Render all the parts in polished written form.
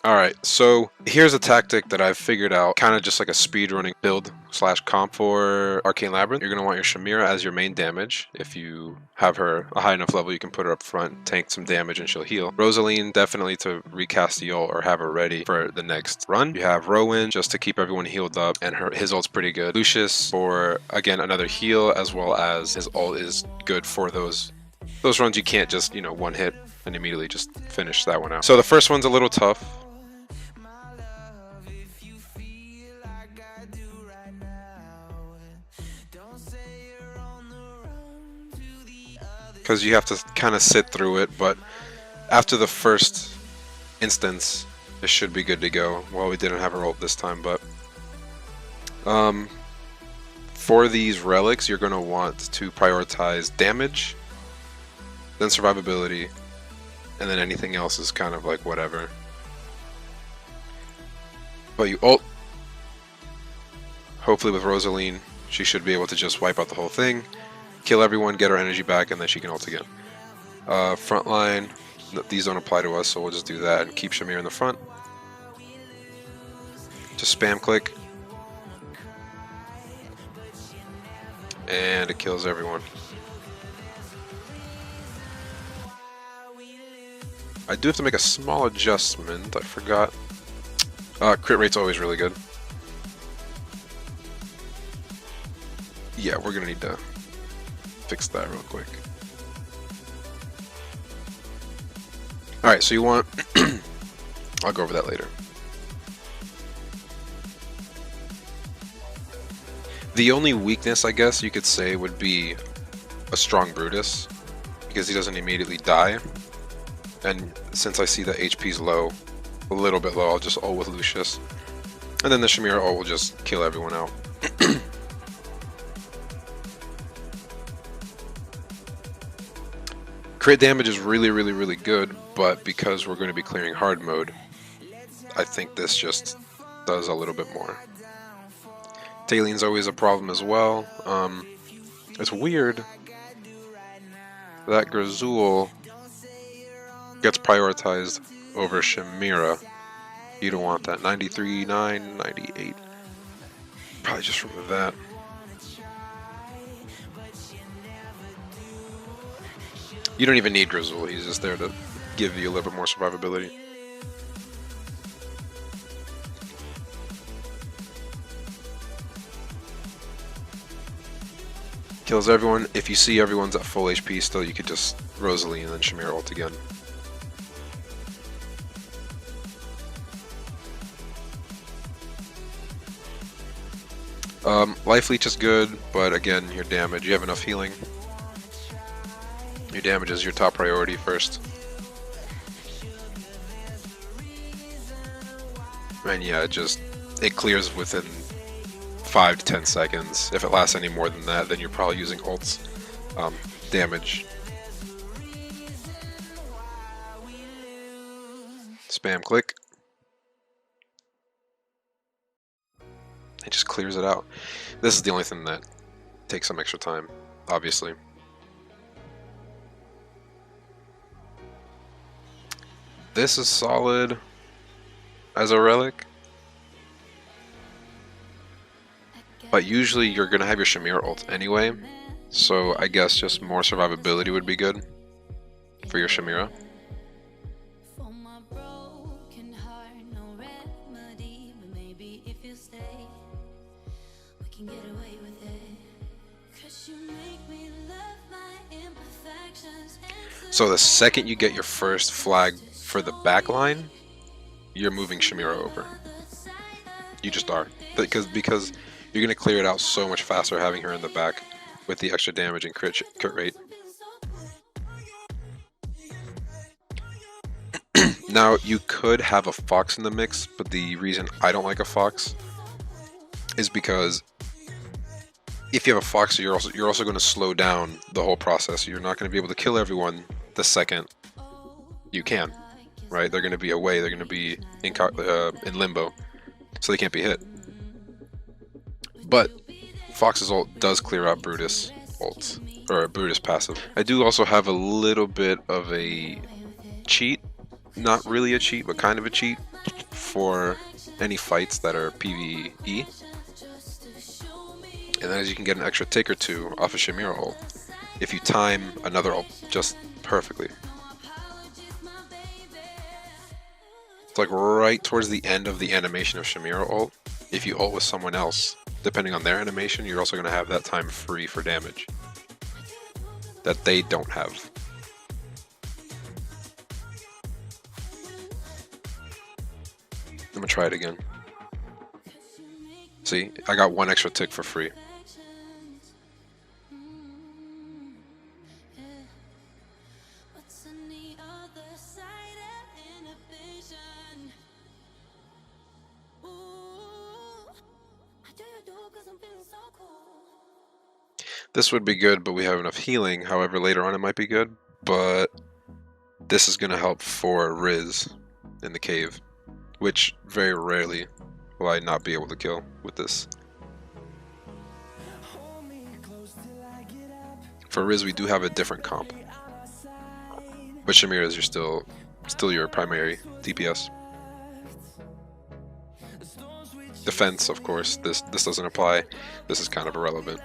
Alright, so here's a tactic that I've figured out, kind of just like a speedrunning build slash comp for Arcane Labyrinth. You're going to want your Shemira as your main damage. If you have her a high enough level, you can put her up front, tank some damage, and she'll heal. Rosaline, definitely to recast the ult or have her ready for the next run. You have Rowan, just to keep everyone healed up, and his ult's pretty good. Lucius for, again, another heal, as well as his ult is good for those runs you can't just, you know, one hit and immediately just finish that one out. So the first one's a little tough, because you have to kind of sit through it, but after the first instance, it should be good to go. Well, we didn't have a ult this time, but for these relics, you're going to want to prioritize damage, then survivability, and then anything else is kind of like whatever. But you ult. Hopefully with Rosaline, she should be able to just wipe out the whole thing, kill everyone, get her energy back, and then she can ult again. Frontline, these don't apply to us, so we'll just do that and keep Shemira in the front. Just spam click. And it kills everyone. I do have to make a small adjustment, I forgot. Crit rate's always really good. Yeah, we're gonna need to fix that real quick. Alright, so you want... I'll go over that later. The only weakness, I guess, you could say would be a strong Brutus, because he doesn't immediately die. And since I see that HP's low, a little bit low, I'll just ult with Lucius. And then the Shemira ult will just kill everyone out. Crit damage is really good, but because we're going to be clearing hard mode, I think this just does a little bit more. Taline's always a problem as well. It's weird that Grazul gets prioritized over Shemira. You don't want that. 93, 9, 98. Probably just remove that. You don't even need Grazul, he's just there to give you a little bit more survivability. Kills everyone. If you see everyone's at full HP still, you could just Rosaline and then Shemira ult again. Life leech is good, but again, your damage, you have enough healing. Your damage is your top priority first. And yeah, it clears within 5 to 10 seconds. If it lasts any more than that, then you're probably using ults. Damage. Spam click. It just clears it out. This is the only thing that takes some extra time, obviously. This is solid as a relic, but usually you're gonna have your Shemira ult anyway, so I guess just more survivability would be good for your Shemira. So the second you get your first flag for the back line, you're moving Shemira over. You just are. Because you're going to clear it out so much faster having her in the back with the extra damage and crit rate. Now, you could have a Fox in the mix, but the reason I don't like a Fox is because if you have a Fox, you're also going to slow down the whole process. You're not going to be able to kill everyone the second you can, right? They're going to be away. They're going to be in limbo, so they can't be hit. But Fox's ult does clear out Brutus ult, or Brutus passive. I do also have a little bit of a cheat not really a cheat, but kind of a cheat for any fights that are PvE. And then as you can get an extra tick or two off a Shemira ult if you time another ult just perfectly. It's like right towards the end of the animation of Shemira ult. If you ult with someone else, depending on their animation, you're also going to have that time free for damage that they don't have. I'm going to try it again. See, I got one extra tick for free. This would be good, but we have enough healing. However, later on it might be good. But this is going to help for Riz in the cave, which very rarely will I not be able to kill with this. For Riz, we do have a different comp, but Shemira is still your primary DPS. Defense, of course, this doesn't apply. This is kind of irrelevant.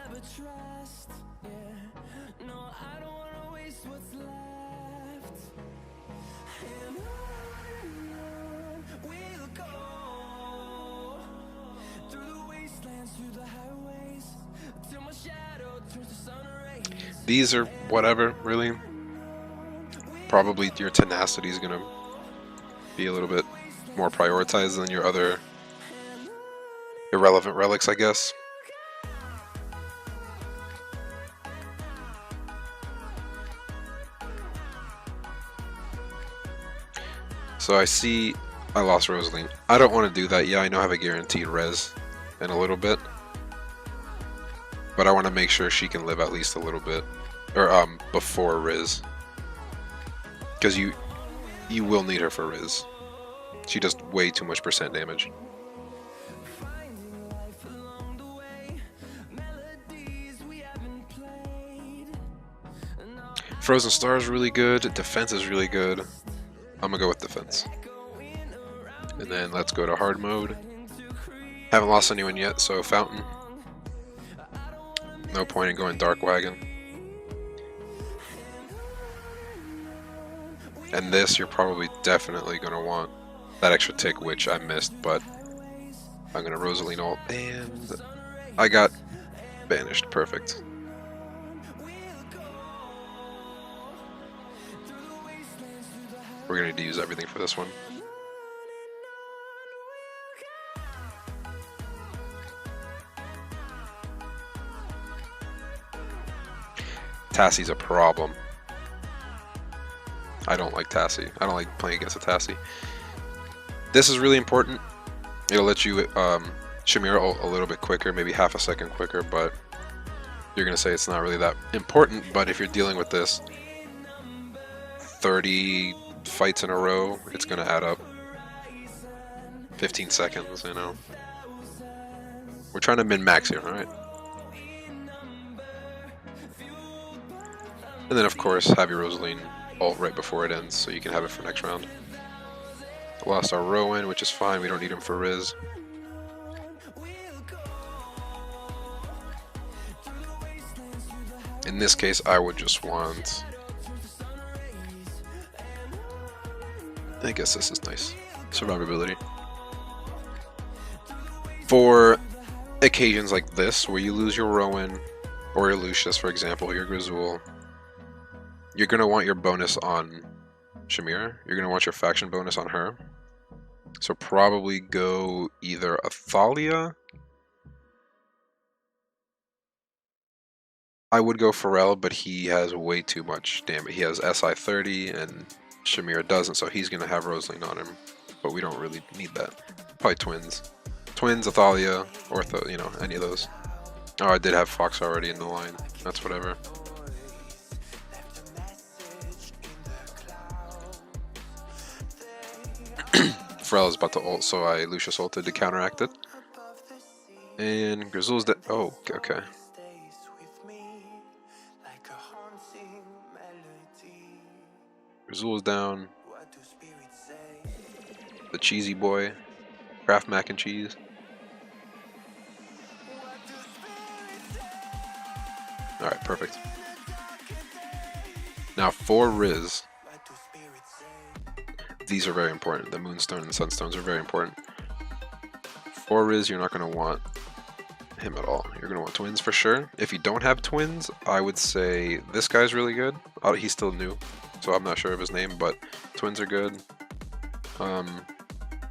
These are whatever, really. Probably your tenacity is gonna be a little bit more prioritized than your other irrelevant relics, I guess. So I see I lost Rosaline. I don't want to do that. Yeah, I know I have a guaranteed res in a little bit, but I want to make sure she can live at least a little bit, or before Riz, because you will need her for Riz. She does way too much % damage. Frozen Star is really good. Defense is really good. I'm gonna go with defense. And then let's go to hard mode. Haven't lost anyone yet, so Fountain. No point in going Dark Wagon. And this, you're probably definitely going to want that extra tick, which I missed, but I'm going to Rosaline ult, and I got banished. Perfect. We're going to need to use everything for this one. Tassie's a problem. I don't like Tassie. I don't like playing against a Tassie. This is really important. It'll let you Shemira ult a little bit quicker, maybe half a second quicker, but you're going to say it's not really that important. But if you're dealing with this 30 fights in a row, it's going to add up. 15 seconds, you know. We're trying to min-max here, alright? And then, of course, have your Rosaline ult right before it ends, so you can have it for next round. Lost our Rowan, which is fine. We don't need him for Riz. In this case, I would just want... I guess this is nice. Survivability. For occasions like this, where you lose your Rowan, or your Lucius, for example, your Grizzul, you're going to want your bonus on Shemira. You're going to want your faction bonus on her. So probably go either Athalia. I would go Pharrell, but he has way too much damage. He has SI 30 and Shemira doesn't, so he's going to have Rosaline on him. But we don't really need that. Probably Twins. Twins, Athalia, Ortho, you know, any of those. Oh, I did have Fox already in the line. That's whatever. Pharrell is about to ult, so I Lucius ulted to counteract it. And Grizzle's dead. Oh, okay. Grizzle's down. the cheesy boy, Kraft mac and cheese. Alright, perfect. Now for Riz, these are very important. The Moonstone and the Sunstones are very important. For Riz, you're not going to want him at all. You're going to want twins for sure. If you don't have twins, I would say this guy's really good. He's still new, so I'm not sure of his name, but twins are good.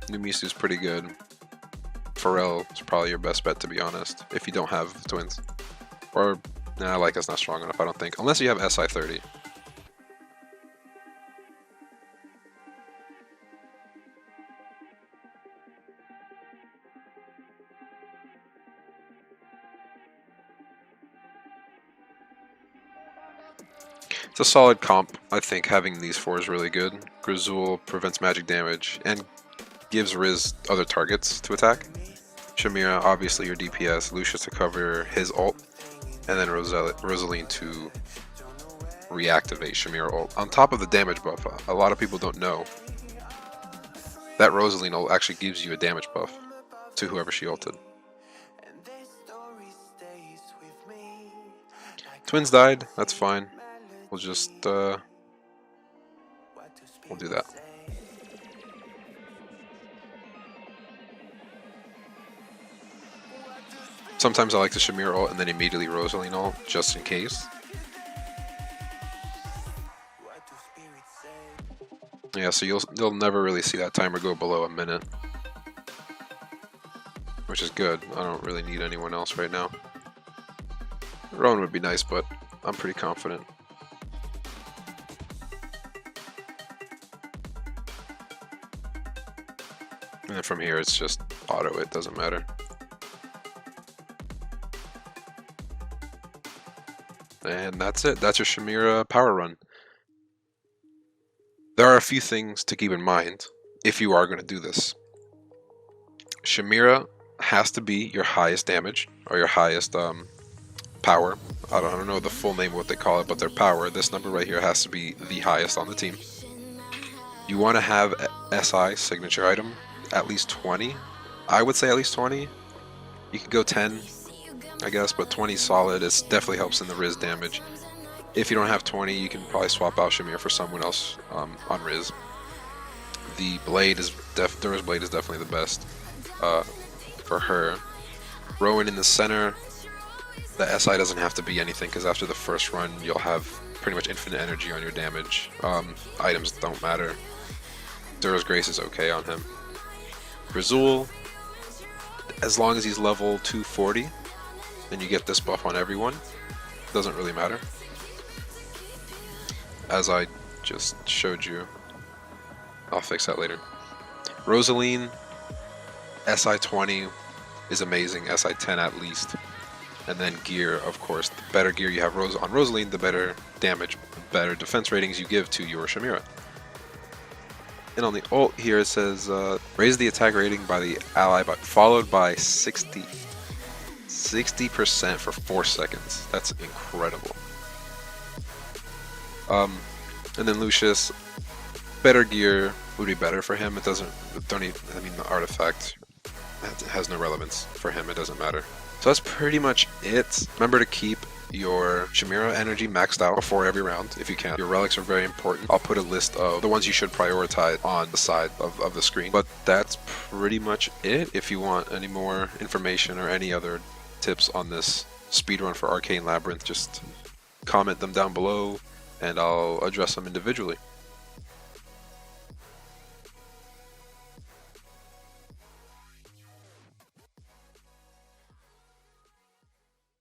Numisu's pretty good. Pharrell is probably your best bet, to be honest, if you don't have twins. Or, nah, like that's not strong enough, I don't think. Unless you have SI30. It's a solid comp. I think having these four is really good. Grizzul prevents magic damage and gives Riz other targets to attack. Shemira, obviously your DPS. Lucius to cover his ult. And then Rosaline to reactivate Shemira ult. On top of the damage buff, a lot of people don't know that Rosaline ult actually gives you a damage buff to whoever she ulted. Twins died, that's fine. We'll just, we'll do that. Sometimes I like to Shemira ult and then immediately Rosaline ult, just in case. Yeah, so you'll never really see that timer go below a minute. Which is good. I don't really need anyone else right now. Rowan would be nice, but I'm pretty confident. And then from here it's just auto, it doesn't matter. And that's it. That's your Shemira power run. There are a few things to keep in mind if you are going to do this. Shemira has to be your highest damage, or your highest power. I don't know the full name of what they call it, but their power, this number right here, has to be the highest on the team. You want to have SI, signature item, at least 20. I would say at least 20. You could go 10, I guess, but 20 solid. It definitely helps in the Riz damage. If you don't have 20, you can probably swap out Shemira for someone else on Riz. The blade is Dura's blade is definitely the best for her. Rowan in the center. The SI doesn't have to be anything because after the first run, you'll have pretty much infinite energy on your damage. Items don't matter. Dura's Grace is okay on him. Grizzul, as long as he's level 240, then you get this buff on everyone. Doesn't really matter. As I just showed you. I'll fix that later. Rosaline, SI20 is amazing, SI10 at least. And then gear, of course. The better gear you have on Rosaline, the better damage, better defense ratings you give to your Shemira. And on the ult here it says, raise the attack rating by the ally, followed by 60% for 4 seconds. That's incredible. And then Lucius, better gear would be better for him. It doesn't, I mean the artifact has no relevance for him, it doesn't matter. So that's pretty much it. Remember to keep your Shemira energy maxed out before every round if you can. Your relics are very important. I'll put a list of the ones you should prioritize on the side of the screen. But that's pretty much it. If you want any more information or any other tips on this speedrun for Arcane Labyrinth, just comment them down below and I'll address them individually.